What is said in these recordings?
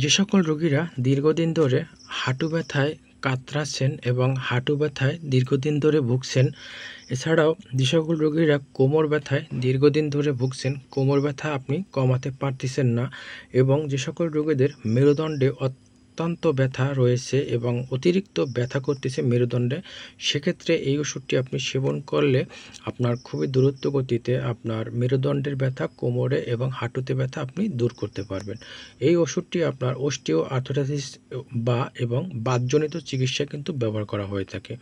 যে সকল রোগীরা দীর্ঘদিন ধরে হাঁটু ব্যথায় কাতরাচ্ছেন এবং হাঁটু ব্যথায় দীর্ঘদিন ধরে ভুগছেন, এছাড়াও যে সকল রোগীরা কোমর ব্যথায় দীর্ঘদিন ধরে ভুগছেন, কোমর ব্যথা আপনি কমাতে পারতেছেন না, এবং যে সকল রোগীদের মেরুদণ্ডে অত্যন্ত ব্যথা রয়েছে এবং অতিরিক্ত ব্যথা করতেছে মেরুদণ্ডে, সেক্ষেত্রে এই ওষুধটি আপনি সেবন করলে আপনার খুবই দ্রুত গতিতে আপনার মেরুদণ্ডের ব্যথা, কোমরে এবং হাঁটুতে ব্যথা আপনি দূর করতে পারবেন। এই ওষুধটি আপনার অস্টিও আর্থ্রাইটিস এবং বাতজনিত চিকিৎসায় কিন্তু ব্যবহার করা হয়ে থাকে।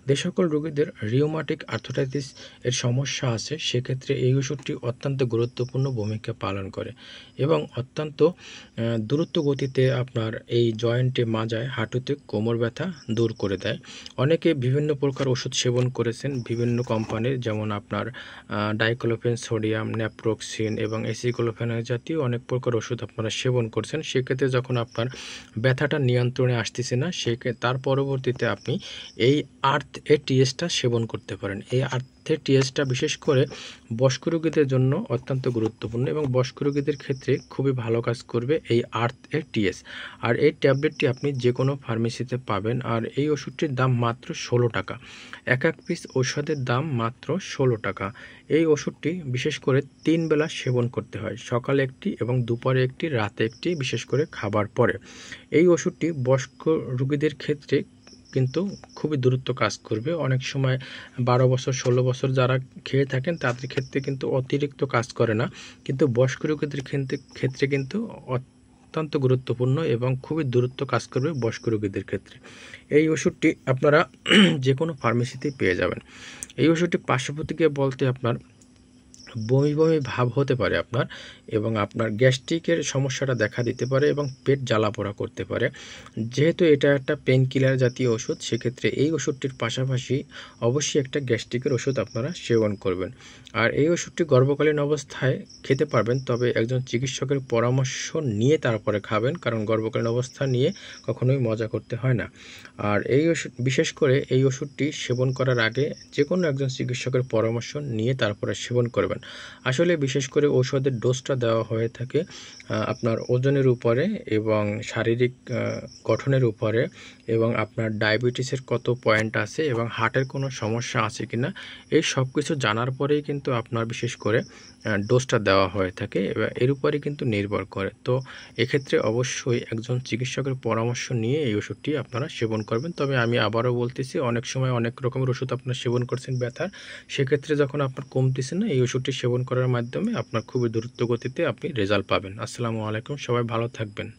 যে সকল রোগীদের রিউমাটিক আর্থ্রাইটিস এর সমস্যা আছে, সেক্ষেত্রে এই ওষুধটি অত্যন্ত গুরুত্বপূর্ণ ভূমিকা পালন করে এবং অত্যন্ত দ্রুত গতিতে আপনার এই জয়েন্টে, মাজায়, হাঁটুতে কোমর ব্যথা দূর করে দেয়। অনেকে বিভিন্ন প্রকার ওষুধ সেবন করেছেন বিভিন্ন কোম্পানির, যেমন আপনার ডাইক্লোফেন সোডিয়াম, ন্যাপ্রোক্সিন এবং এসিক্লোফেন জাতীয় অনেক প্রকার ওষুধ আপনারা সেবন করছেন। সেক্ষেত্রে যখন আপনার ব্যথাটা নিয়ন্ত্রণে আসতেছে না, তার পরবর্তীতে আপনি এই আর্থ এটিএসটা সেবন করতে পারেন। এই টিএসটা বিশেষ করে বয়স্ক রোগীদের জন্য অত্যন্ত গুরুত্বপূর্ণ এবং বয়স্ক রোগীদের ক্ষেত্রে খুবই ভালো কাজ করবে এই আর্থ টিএস। আর এই ট্যাবলেটটি আপনি যে কোনো ফার্মেসিতে পাবেন। আর এই ওষুধটির দাম মাত্র 16 টাকা। এক পিস ওষুধের দাম মাত্র 16 টাকা। এই ওষুধটি বিশেষ করে 3 বেলা সেবন করতে হয়, সকালে একটি এবং দুপুরে একটি, রাতে একটি, বিশেষ করে খাবার পরে। এই ওষুধটি বয়স্ক রোগীদের ক্ষেত্রে কিন্তু খুবই দ্রুত কাজ করবে। অনেক সময় 12 বছর 16 বছর যারা খেয়ে থাকেন তাদের ক্ষেত্রে কিন্তু অতিরিক্ত কাজ করে না, কিন্তু বয়স্ক রোগীদের ক্ষেত্রে কিন্তু অত্যন্ত গুরুত্বপূর্ণ এবং খুবই দ্রুত কাজ করবে বয়স্ক রোগীদের ক্ষেত্রে। এই ওষুধটি আপনারা যে কোনো ফার্মেসিতেই পেয়ে যাবেন। এই ওষুধটি পার্শ্বপ্রতিক্রিয়া বলতে আপনার বমি বমি ভাব হতে পারে আপনার, এবং আপনার গ্যাস্ট্রিকের সমস্যাটা দেখা দিতে পারে এবং পেট জ্বালাপোড়া করতে পারে। যেহেতু এটা একটা পেন কিলার জাতীয় ওষুধ, সেক্ষেত্রে এই ওষুধটির পাশাপাশি অবশ্যই একটা গ্যাস্ট্রিকের ওষুধ আপনারা সেবন করবেন। আর এই ওষুধটি গর্ভকালীন অবস্থায় খেতে পারবেন, তবে একজন চিকিৎসকের পরামর্শ নিয়ে তারপরে খাবেন, কারণ গর্ভকালীন অবস্থা নিয়ে কখনোই মজা করতে হয় না। আর এই ওষুধ, বিশেষ করে এই ওষুধটি সেবন করার আগে যে কোনো একজন চিকিৎসকের পরামর্শ নিয়ে তারপরে সেবন করবেন। আসলে বিশেষ করে ঔষধের ডোজটা দেওয়া হয়ে থাকে আপনার ওজনের উপরে এবং শারীরিক গঠনের উপরে, এবং আপনার ডায়াবেটিসের কত পয়েন্ট আছে এবং হার্টের কোনো সমস্যা আছে কিনা, এই সব কিছু জানার পরেই কিন্তু আপনার বিশেষ করে ডোজটা দেওয়া হয়ে থাকে এবং এর উপরে কিন্তু নির্ভর করে। তো এক্ষেত্রে অবশ্যই একজন চিকিৎসকের পরামর্শ নিয়ে এই ওষুধটি আপনারা সেবন করবেন। তবে আমি আবারও বলতেছি, অনেক সময় অনেক রকমের ওষুধ আপনারা সেবন করছেন ব্যথার, সেক্ষেত্রে যখন আপনার কমতেছে না, এই ওষুধটি সেবন করার মাধ্যমে আপনার খুবই দ্রুত গতিতে আপনি রেজাল্ট পাবেন। আসসালামু আলাইকুম, সবাই ভালো থাকবেন।